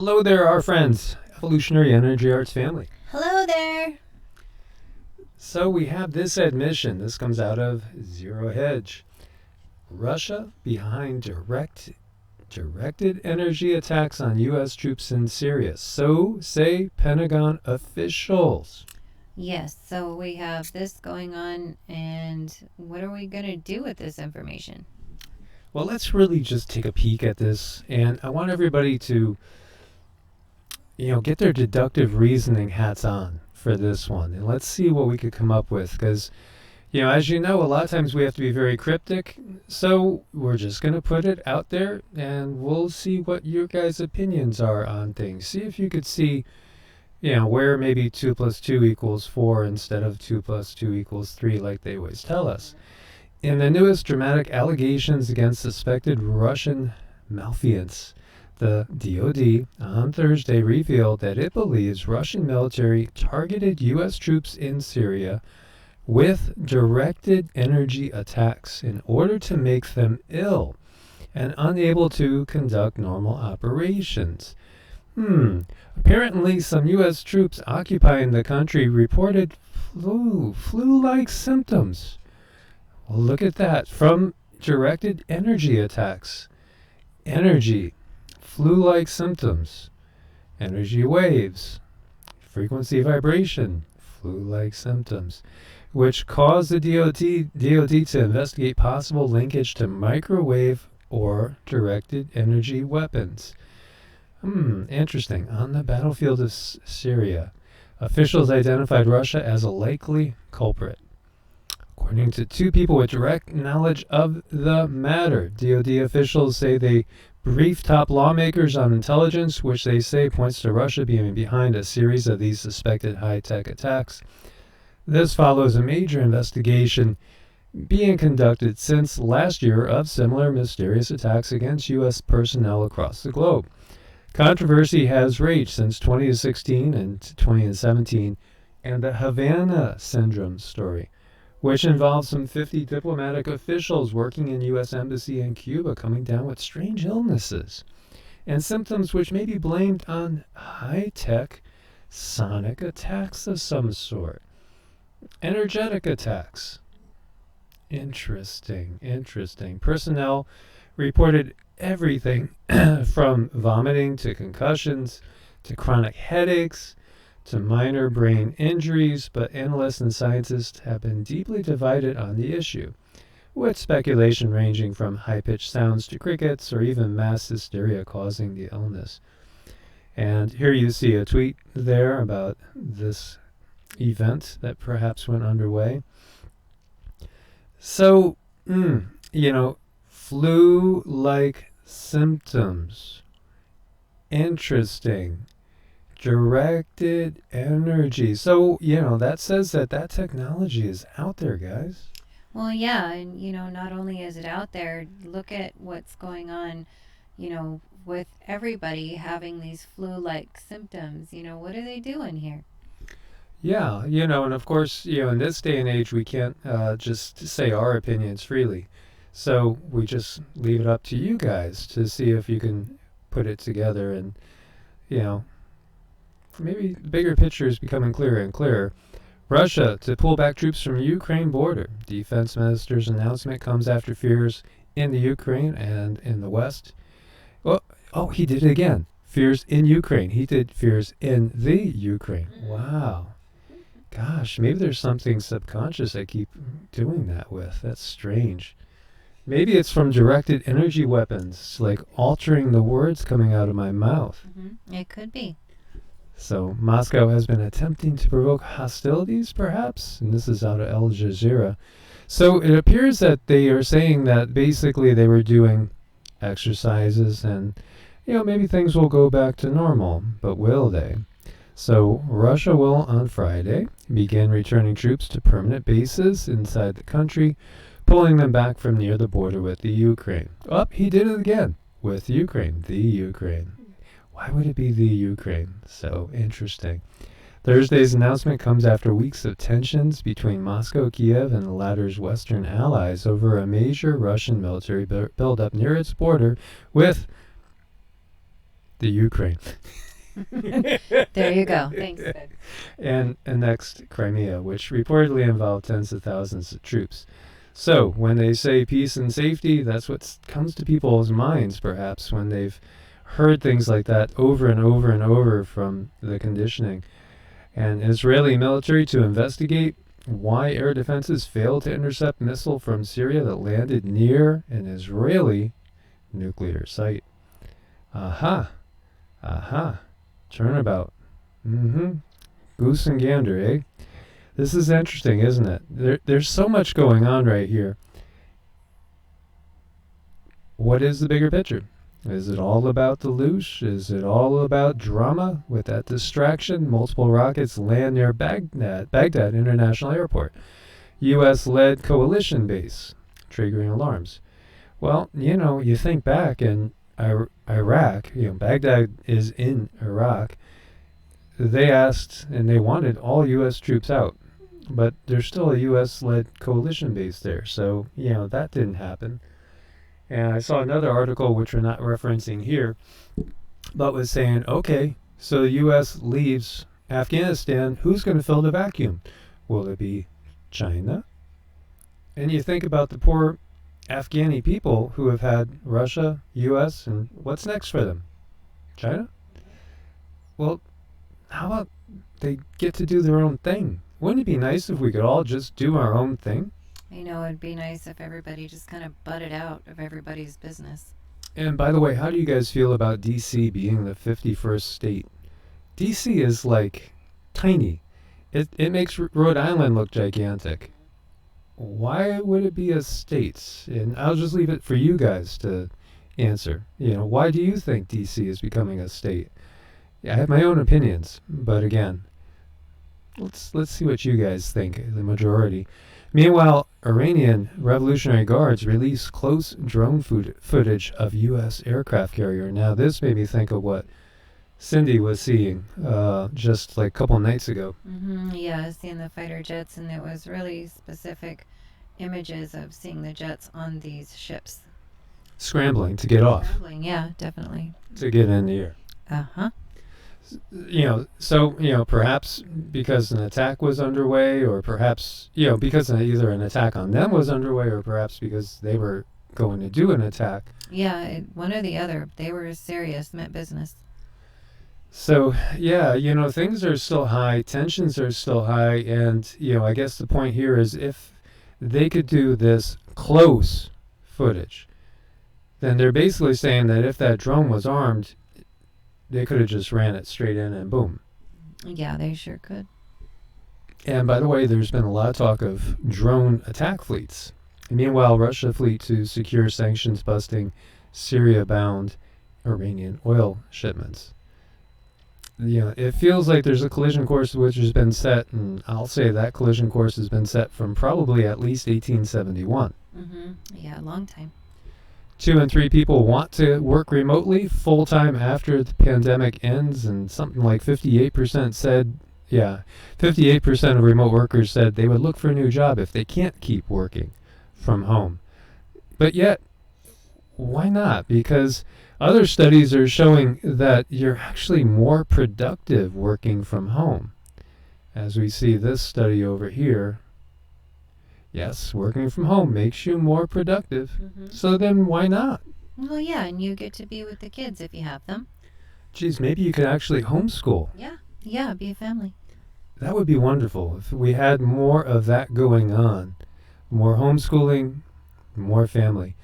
Hello there, our friends, Evolutionary Energy Arts family. Hello there. So we have this admission. This comes out of Zero Hedge. Russia behind directed energy attacks on U.S. troops in Syria. So say Pentagon officials. Yes, so we have this going on, and what are we going to do with this information? Well, let's really just take a peek at this, and I want everybody to, get their deductive reasoning hats on for this one, and let's see what we could come up with, because as you know, a lot of times we have to be very cryptic, so we're just going to put it out there and we'll see what your guys' opinions are on things. See if you could see, where maybe 2 plus 2 equals 4 instead of 2 plus 2 equals 3 like they always tell us. In the newest dramatic allegations against suspected Russian malfeasance, the DOD on Thursday revealed that it believes Russian military targeted U.S. troops in Syria with directed energy attacks in order to make them ill and unable to conduct normal operations. Apparently some U.S. troops occupying the country reported flu-like symptoms. Well, look at that. From directed energy attacks. Energy, flu-like symptoms, energy waves, frequency vibration, flu-like symptoms, which caused the DOD to investigate possible linkage to microwave or directed energy weapons. Interesting. On the battlefield of Syria, officials identified Russia as a likely culprit. According to two people with direct knowledge of the matter, DOD officials say they briefed top lawmakers on intelligence, which they say points to Russia being behind a series of these suspected high-tech attacks. This follows a major investigation being conducted since last year of similar mysterious attacks against U.S. personnel across the globe. Controversy has raged since 2016 and 2017, and the Havana Syndrome story, which involves some 50 diplomatic officials working in U.S. Embassy in Cuba coming down with strange illnesses and symptoms which may be blamed on high-tech sonic attacks of some sort. Energetic attacks. Interesting. Personnel reported everything from vomiting to concussions to chronic headaches to minor brain injuries, but analysts and scientists have been deeply divided on the issue, with speculation ranging from high-pitched sounds to crickets or even mass hysteria causing the illness. And here you see a tweet there about this event that perhaps went underway. So, flu-like symptoms. Interesting. Directed energy. So, that says that technology is out there, guys. Well, yeah, and not only is it out there, look at what's going on, with everybody having these flu-like symptoms. What are they doing here? Yeah, and of course, in this day and age, we can't just say our opinions freely. So we just leave it up to you guys to see if you can put it together and, maybe the bigger picture is becoming clearer and clearer. Russia to pull back troops from Ukraine border. Defense minister's announcement comes after fears in the Ukraine and in the West. He did it again. Fears in Ukraine. He did fears in the Ukraine. Wow. Gosh, maybe there's something subconscious I keep doing that with. That's strange. Maybe it's from directed energy weapons, like altering the words coming out of my mouth. It could be. So Moscow has been attempting to provoke hostilities, perhaps? And this is out of Al Jazeera. So it appears that they are saying that basically they were doing exercises and, maybe things will go back to normal. But will they? So Russia will, on Friday, begin returning troops to permanent bases inside the country, pulling them back from near the border with the Ukraine. He did it again with Ukraine, the Ukraine. Why would it be the Ukraine? So interesting. Thursday's announcement comes after weeks of tensions between Moscow, Kiev, and the latter's Western allies over a major Russian military buildup near its border with the Ukraine. There you go. Thanks, Ed. And next, Crimea, which reportedly involved tens of thousands of troops. So, when they say peace and safety, that's what comes to people's minds, perhaps, when they've heard things like that over and over and over from the conditioning. And Israeli military to investigate why air defenses failed to intercept missile from Syria that landed near an Israeli nuclear site. Aha. Turnabout. Goose and gander, eh? This is interesting, isn't it? There's so much going on right here. What is the bigger picture? Is it all about the loosh? Is it all about drama with that distraction? Multiple rockets land near Baghdad International Airport. U.S.-led coalition base, triggering alarms. Well, you think back in Iraq, Baghdad is in Iraq. They asked and they wanted all U.S. troops out, but there's still a U.S.-led coalition base there. So, that didn't happen. And I saw another article, which we're not referencing here, but was saying, okay, so the U.S. leaves Afghanistan. Who's going to fill the vacuum? Will it be China? And you think about the poor Afghani people who have had Russia, U.S., and what's next for them? China? Well, how about they get to do their own thing? Wouldn't it be nice if we could all just do our own thing? It'd be nice if everybody just kind of butted out of everybody's business. And by the way, how do you guys feel about D.C. being the 51st state? D.C. is like tiny. It makes Rhode Island look gigantic. Why would it be a state? And I'll just leave it for you guys to answer. Why do you think D.C. is becoming a state? I have my own opinions, but again, let's see what you guys think, the majority. Meanwhile, Iranian Revolutionary Guards release close drone footage of U.S. aircraft carrier. Now, this made me think of what Cindy was seeing just like a couple nights ago. Yeah, seeing the fighter jets, and it was really specific images of seeing the jets on these ships. Scrambling to get off. Scrambling, yeah, definitely. To get in the air. Uh-huh. So, perhaps because an attack was underway, or perhaps, because either an attack on them was underway, or perhaps because they were going to do an attack. Yeah, one or the other. They were serious, meant business. So, yeah, things are still high, tensions are still high, and, I guess the point here is if they could do this close footage, then they're basically saying that if that drone was armed, they could have just ran it straight in and boom. Yeah, they sure could. And by the way, there's been a lot of talk of drone attack fleets. And meanwhile, Russia fleet to secure sanctions busting Syria-bound Iranian oil shipments. It feels like there's a collision course which has been set, and I'll say that collision course has been set from probably at least 1871. Yeah, a long time. 2 in 3 people want to work remotely full-time after the pandemic ends, and something like 58% said, 58% of remote workers said they would look for a new job if they can't keep working from home. But yet, why not? Because other studies are showing that you're actually more productive working from home. As we see this study over here, yes, working from home makes you more productive. So then why not? Well, yeah, and you get to be with the kids if you have them. Geez, maybe you could actually homeschool. Yeah, be a family. That would be wonderful if we had more of that going on. More homeschooling, more family.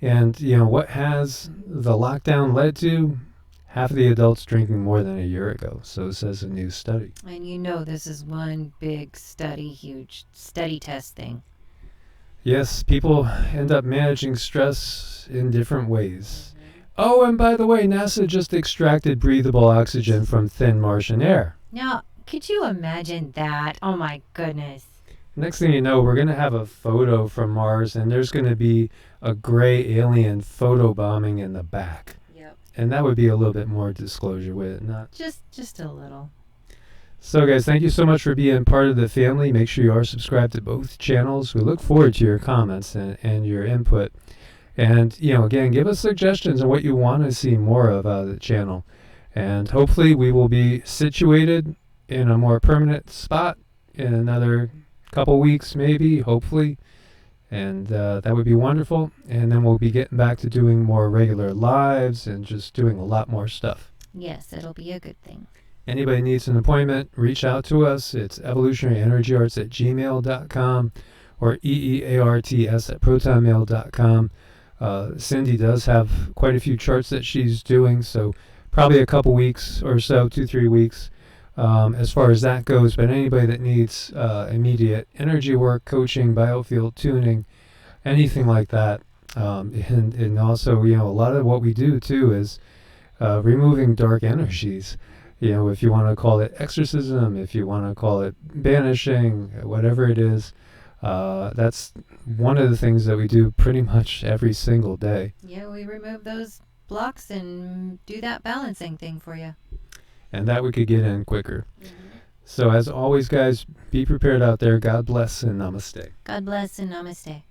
And, what has the lockdown led to? Half of the adults drinking more than a year ago, so says a new study. And this is one big study, huge study test thing. Yes, people end up managing stress in different ways. Oh, and by the way, NASA just extracted breathable oxygen from thin Martian air. Now, could you imagine that? Oh my goodness. Next thing you know, we're going to have a photo from Mars, and there's going to be a gray alien photobombing in the back. Yep. And that would be a little bit more disclosure with it, not just a little. So guys, thank you so much for being part of the family. Make sure you are subscribed to both channels. We look forward to your comments and your input. And, again, give us suggestions on what you want to see more of out of the channel. And hopefully we will be situated in a more permanent spot in another couple weeks, maybe, hopefully. And that would be wonderful. And then we'll be getting back to doing more regular lives and just doing a lot more stuff. Yes, it'll be a good thing. Anybody needs an appointment, reach out to us. It's evolutionaryenergyarts@gmail.com or EEARTS@protonmail.com. Cindy does have quite a few charts that she's doing, so probably a couple weeks or so, 2-3 weeks, as far as that goes. But anybody that needs immediate energy work, coaching, biofield tuning, anything like that, and also, a lot of what we do too is removing dark energies. If you want to call it exorcism, if you want to call it banishing, whatever it is, that's one of the things that we do pretty much every single day. Yeah, we remove those blocks and do that balancing thing for you. And that we could get in quicker. So as always, guys, be prepared out there. God bless and namaste. God bless and namaste.